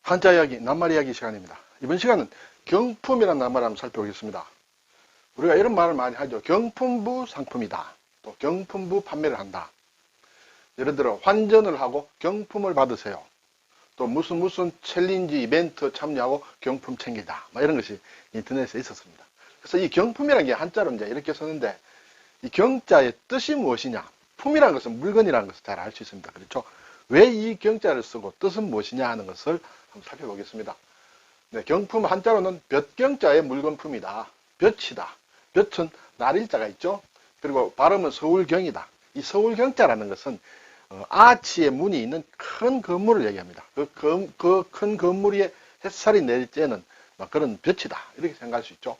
한자 이야기, 낱말 이야기 시간입니다. 이번 시간은 경품이라는 낱말을 한번 살펴보겠습니다. 우리가 이런 말을 많이 하죠. 경품부 상품이다. 또 경품부 판매를 한다. 예를 들어 환전을 하고 경품을 받으세요. 또 무슨 챌린지 이벤트 참여하고 경품 챙기다. 이런 것이 인터넷에 있었습니다. 그래서 이 경품이라는 게 한자로 이제 이렇게 쓰는데 이 경자의 뜻이 무엇이냐? 품이라는 것은 물건이라는 것을 잘 알 수 있습니다. 그렇죠? 왜 이 경자를 쓰고 뜻은 무엇이냐 하는 것을 한번 살펴보겠습니다. 네, 경품 한자로는 볕경자의 물건품이다. 볕이다. 볕은 날일자가 있죠. 그리고 발음은 서울경이다. 이 서울경자라는 것은 아치의 문이 있는 큰 건물을 얘기합니다. 그 큰 건물에 햇살이 내릴 때는 그런 볕이다. 이렇게 생각할 수 있죠.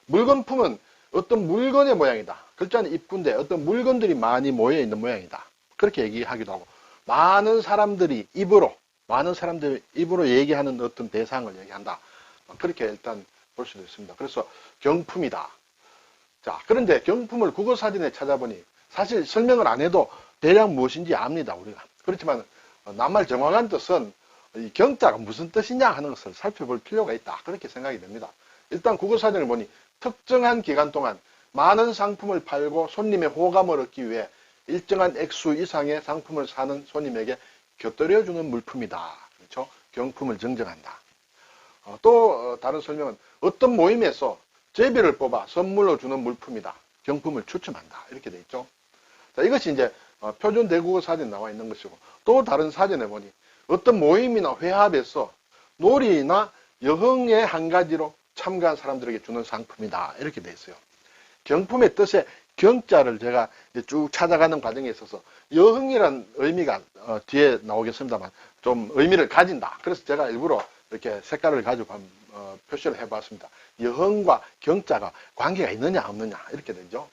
물건품은 어떤 물건의 모양이다. 글자는 입구인데 어떤 물건들이 많이 모여 있는 모양이다. 그렇게 얘기하기도 하고 많은 사람들이 입으로 얘기하는 어떤 대상을 얘기한다. 그렇게 일단 볼 수도 있습니다. 그래서 경품이다. 자, 그런데 경품을 국어사전에 찾아보니 사실 설명을 안 해도 대략 무엇인지 압니다, 우리가. 그렇지만 낱말 정확한 뜻은 이 경자가 무슨 뜻이냐 하는 것을 살펴볼 필요가 있다. 그렇게 생각이 됩니다. 일단 국어사전을 보니 특정한 기간 동안 많은 상품을 팔고 손님의 호감을 얻기 위해 일정한 액수 이상의 상품을 사는 손님에게 곁들여주는 물품이다. 그렇죠? 경품을 정정한다. 또 다른 설명은 어떤 모임에서 제비를 뽑아 선물로 주는 물품이다. 경품을 추첨한다. 이렇게 돼 있죠. 자, 이것이 이제 표준 대국어 사전에 나와 있는 것이고 또 다른 사전에 보니 어떤 모임이나 회합에서 놀이나 여흥의 한 가지로 참가한 사람들에게 주는 상품이다. 이렇게 돼 있어요. 경품의 뜻에 경자를 제가 쭉 찾아가는 과정에 있어서 여흥이란 의미가 뒤에 나오겠습니다만 좀 의미를 가진다. 그래서 제가 일부러 이렇게 색깔을 가지고 표시를 해봤습니다. 여흥과 경자가 관계가 있느냐 없느냐 이렇게 되죠.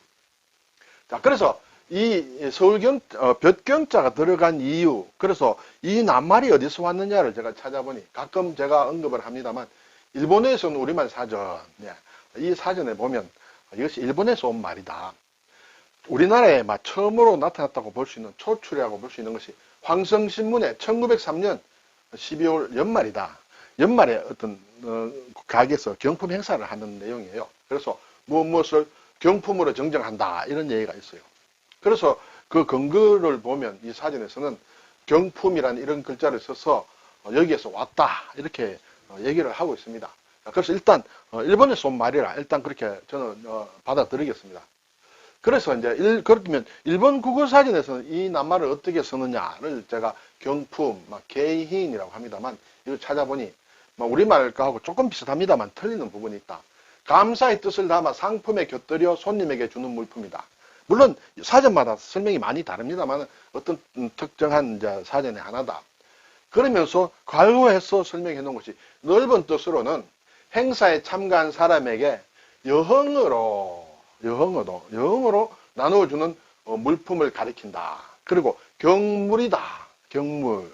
자, 그래서 이 볕경자가 들어간 이유, 그래서 이 낱말이 어디서 왔느냐를 제가 찾아보니 가끔 제가 언급을 합니다만 일본에서 온 우리말 사전, 이 사전에 보면 이것이 일본에서 온 말이다. 우리나라에 처음으로 나타났다고 볼 수 있는 초출이라고 볼 수 있는 것이 황성신문에 1903년 12월 연말이다. 연말에 어떤 가게에서 경품 행사를 하는 내용이에요. 그래서 무엇을 경품으로 정정한다 이런 얘기가 있어요. 그래서 그 근거를 보면 이 사전에서는 경품이라는 이런 글자를 써서 여기에서 왔다 이렇게 얘기를 하고 있습니다. 그래서 일단 일본에서 온 말이라 일단 그렇게 저는 받아들이겠습니다. 그래서 이제 그렇다면 일본 국어사전에서는 이 낱말을 어떻게 쓰느냐를 제가 경품, 개인이라고 합니다만 이걸 찾아보니 우리말하고 조금 비슷합니다만 틀리는 부분이 있다. 감사의 뜻을 담아 상품에 곁들여 손님에게 주는 물품이다. 물론 사전마다 설명이 많이 다릅니다만 어떤 특정한 사전의 하나다. 그러면서 과거에서 설명해 놓은 것이 넓은 뜻으로는 행사에 참가한 사람에게 여흥으로 나누어주는 물품을 가리킨다. 그리고 경물이다. 경물.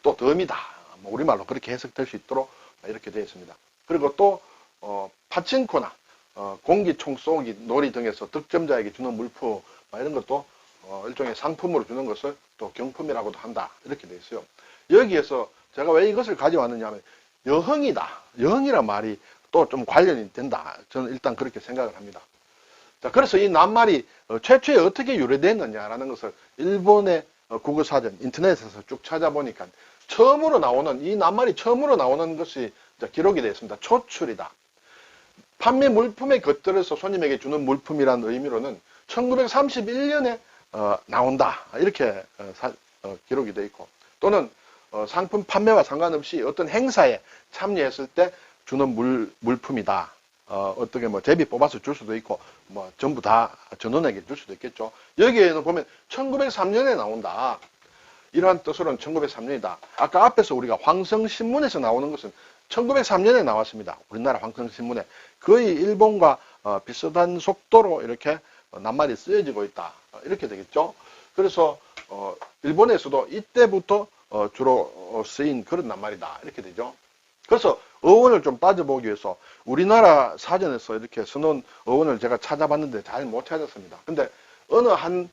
또 덤이다. 우리말로 그렇게 해석될 수 있도록 이렇게 되어 있습니다. 그리고 또 파친코나 공기총 쏘기 놀이 등에서 득점자에게 주는 물품 이런 것도 일종의 상품으로 주는 것을 또 경품이라고도 한다. 이렇게 되어 있어요. 여기에서 제가 왜 이것을 가져왔느냐 하면 여흥이다. 여흥이란 말이 또 좀 관련이 된다. 저는 일단 그렇게 생각을 합니다. 자, 그래서 이 낱말이 최초에 어떻게 유래됐느냐라는 것을 일본의 국어사전, 인터넷에서 쭉 찾아보니까 이 낱말이 처음으로 나오는 것이 기록이 되어 있습니다. 초출이다. 판매 물품에 곁들여서 손님에게 주는 물품이라는 의미로는 1931년에 나온다. 이렇게 기록이 되어 있고 또는 상품 판매와 상관없이 어떤 행사에 참여했을 때 주는 물품이다. 어떻게 제비 뽑아서 줄 수도 있고 전부 다 전원에게 줄 수도 있겠죠. 여기에는 보면 1903년에 나온다. 이러한 뜻으로는 1903년이다. 아까 앞에서 우리가 황성신문에서 나오는 것은 1903년에 나왔습니다. 우리나라 황성신문에 거의 일본과 비슷한 속도로 이렇게 낱말이 쓰여지고 있다. 이렇게 되겠죠. 그래서 일본에서도 이때부터 주로 쓰인 그런 낱말이다. 이렇게 되죠. 그래서 어원을 좀 따져보기 위해서 우리나라 사전에서 이렇게 써놓은 어원을 제가 찾아봤는데 잘 못 찾았습니다. 근데 어느 한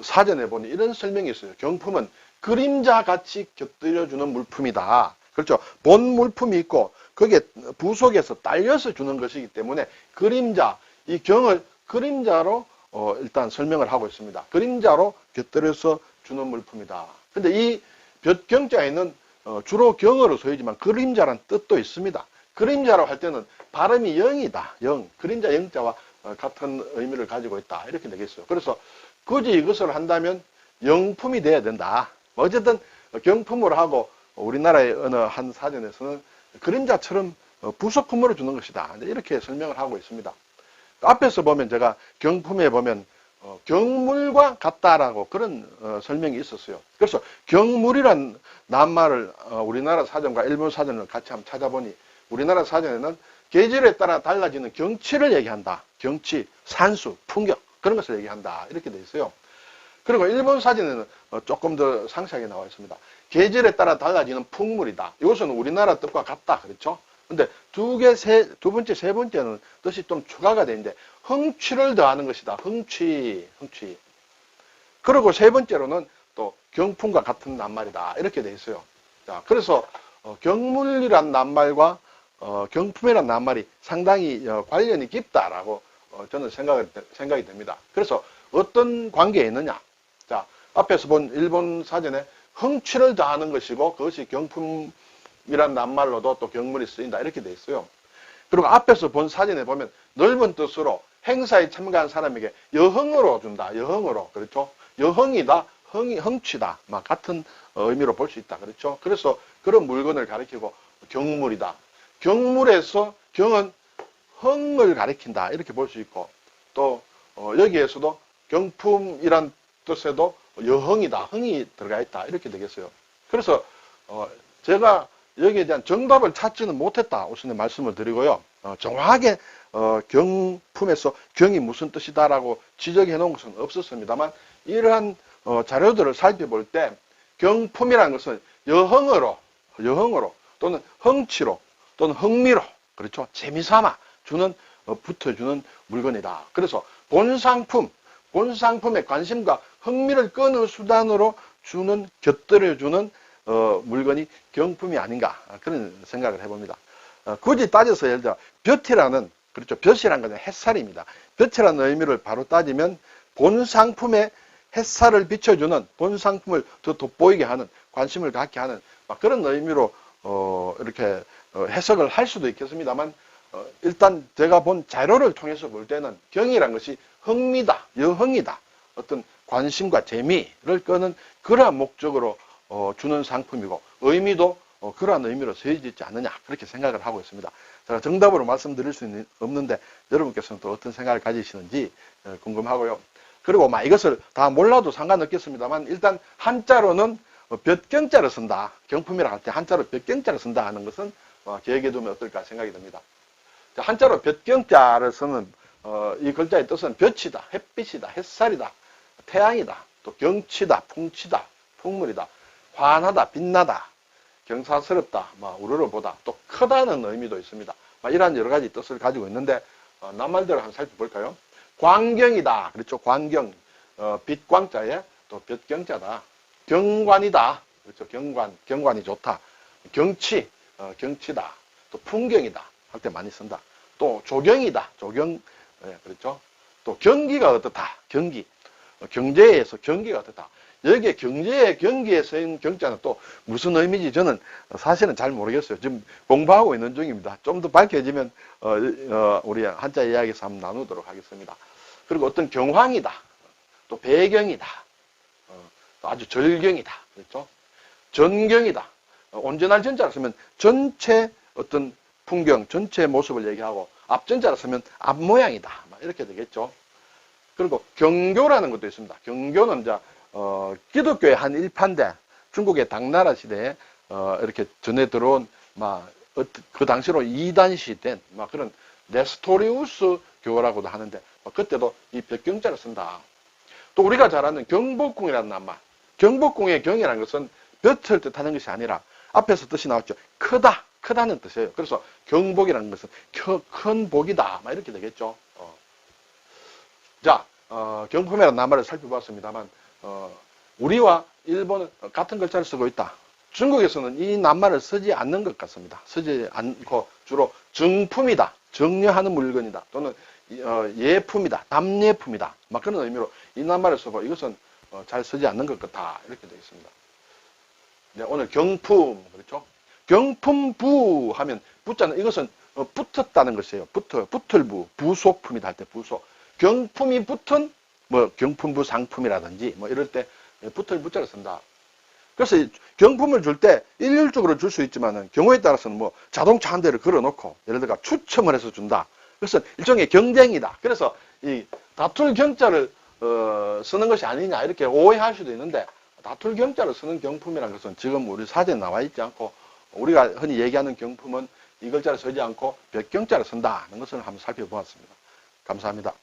사전에 보니 이런 설명이 있어요. 경품은 그림자같이 곁들여주는 물품이다. 그렇죠. 본 물품이 있고 거기에 부속에서 딸려서 주는 것이기 때문에 그림자, 이 경을 그림자로 일단 설명을 하고 있습니다. 그림자로 곁들여서 주는 물품이다. 근데 이 볕경자에는 주로 경어로 쓰이지만 그림자란 뜻도 있습니다. 그림자로 할 때는 발음이 영이다. 영. 그림자 영자와 같은 의미를 가지고 있다. 이렇게 되겠어요. 그래서 굳이 이것을 한다면 영품이 돼야 된다. 어쨌든 경품으로 하고 우리나라의 어느 한 사전에서는 그림자처럼 부속품으로 주는 것이다. 이렇게 설명을 하고 있습니다. 앞에서 보면 제가 경품에 보면 경물과 같다라고 그런 설명이 있었어요. 그래서 경물이란 낱말을 우리나라 사전과 일본 사전을 같이 한번 찾아보니 우리나라 사전에는 계절에 따라 달라지는 경치를 얘기한다. 경치, 산수, 풍경 그런 것을 얘기한다. 이렇게 돼 있어요. 그리고 일본 사전에는 조금 더 상세하게 나와 있습니다. 계절에 따라 달라지는 풍물이다. 이것은 우리나라 뜻과 같다. 그렇죠? 근데 두 번째, 세 번째는 뜻이 좀 추가가 되는데 흥취를 더하는 것이다. 흥취. 그리고 세 번째로는 또 경품과 같은 낱말이다. 이렇게 돼 있어요. 자, 그래서 경물이란 낱말과 경품이란 낱말이 상당히 관련이 깊다라고 저는 생각이 됩니다. 그래서 어떤 관계에 있느냐? 자, 앞에서 본 일본 사전에 흥취를 더하는 것이고 그것이 경품이란 낱말로도 또 경물이 쓰인다 이렇게 돼 있어요. 그리고 앞에서 본 사전에 보면 넓은 뜻으로 행사에 참가한 사람에게 여흥으로 준다. 여흥으로. 그렇죠? 여흥이다. 흥취다. 막 같은 의미로 볼 수 있다. 그렇죠? 그래서 그런 물건을 가리키고 경물이다. 경물에서 경은 흥을 가리킨다. 이렇게 볼 수 있고 또 여기에서도 경품이란 뜻에도 여흥이다. 흥이 들어가 있다. 이렇게 되겠어요. 그래서 제가 여기에 대한 정답을 찾지는 못했다. 우선 말씀을 드리고요. 정확하게 경품에서 경이 무슨 뜻이다라고 지적해 놓은 것은 없었습니다만 이러한 자료들을 살펴볼 때 경품이라는 것은 여흥으로 또는 흥치로 또는 흥미로 그렇죠. 재미삼아 주는 붙여주는 물건이다. 그래서 본상품에 관심과 흥미를 끄는 수단으로 곁들여주는 물건이 경품이 아닌가 그런 생각을 해봅니다. 굳이 따져서 예를 들어 볕이라는 그렇죠. 볕이라는 것은 햇살입니다. 볕이라는 의미를 바로 따지면 본상품에 햇살을 비춰주는 본상품을 더 돋보이게 하는 관심을 갖게 하는 그런 의미로 이렇게 해석을 할 수도 있겠습니다만 일단 제가 본 자료를 통해서 볼 때는 경이란 것이 흥미다, 여흥이다, 어떤 관심과 재미를 끄는 그러한 목적으로 주는 상품이고 의미도 그러한 의미로 쓰여지지 않느냐 그렇게 생각을 하고 있습니다. 제가 정답으로 말씀드릴 수는 없는데 여러분께서는 또 어떤 생각을 가지시는지 궁금하고요. 그리고 이것을 다 몰라도 상관없겠습니다만 일단 한자로는 볕경자를 쓴다. 경품이라 할 때 한자로 볕경자를 쓴다 하는 것은 기억해 두면 어떨까 생각이 듭니다. 한자로 볕경자를 쓰는 이 글자의 뜻은 볕이다, 햇빛이다, 햇살이다, 태양이다, 또 경치다, 풍치다, 풍물이다, 환하다, 빛나다, 경사스럽다, 우러러보다, 또 크다는 의미도 있습니다. 이러한 여러 가지 뜻을 가지고 있는데 낱말대로 한번 살펴볼까요? 광경이다, 그렇죠? 광경, 빛광자에 또 볕경자다. 경관이다, 그렇죠? 경관이 좋다. 경치, 경치다. 또 풍경이다 할 때 많이 쓴다. 또 조경이다, 조경, 그렇죠? 또 경기가 어떻다, 경기, 경제에서 경기가 어떻다. 여기에 경기에 쓰인 경자는 또 무슨 의미인지 저는 사실은 잘 모르겠어요. 지금 공부하고 있는 중입니다. 좀 더 밝혀지면 우리 한자 이야기에서 한번 나누도록 하겠습니다. 그리고 어떤 경황이다, 또 배경이다, 또 아주 절경이다, 그렇죠? 전경이다. 온전할 전자를 쓰면 전체 어떤 풍경, 전체 모습을 얘기하고 앞전자를 쓰면 앞모양이다. 이렇게 되겠죠. 그리고 경교라는 것도 있습니다. 경교는 이제 기독교의 한 일파인데 중국의 당나라 시대에 이렇게 전해 들어온 그 당시로 이단시 된 그런 네스토리우스 교라고도 하는데 그때도 이 볕경자를 쓴다. 또 우리가 잘 아는 경복궁이라는 낱말. 경복궁의 경이라는 것은 볕을 뜻하는 것이 아니라 앞에서 뜻이 나왔죠. 크다는 뜻이에요. 그래서 경복이라는 것은 큰 복이다. 이렇게 되겠죠. 자, 경품이라는 낱말을 살펴봤습니다만 우리와 일본은 같은 글자를 쓰고 있다. 중국에서는 이 낱말을 쓰지 않는 것 같습니다. 쓰지 않고 주로 정품이다, 정려하는 물건이다, 또는 예품이다, 답례품이다, 막 그런 의미로 이 낱말을 쓰고 이것은 잘 쓰지 않는 것 같다, 이렇게 되어 있습니다. 네, 오늘 경품, 그렇죠? 경품부 하면 부자는 이것은 붙었다는 것이에요. 붙을부, 부속품이다 할 때 부속. 경품이 붙은 뭐 경품부 상품이라든지 뭐 이럴 때 붙을 부자를 쓴다. 그래서 경품을 줄 때 일률적으로 줄 수 있지만은 경우에 따라서는 뭐 자동차 한 대를 걸어놓고 예를 들어 추첨을 해서 준다. 그래서 일종의 경쟁이다. 그래서 이 다툴 경자를 쓰는 것이 아니냐 이렇게 오해할 수도 있는데, 다툴 경자를 쓰는 경품이라는 것은 지금 우리 사전에 나와 있지 않고, 우리가 흔히 얘기하는 경품은 이 글자를 쓰지 않고 벽경자를 쓴다는 것을 한번 살펴보았습니다. 감사합니다.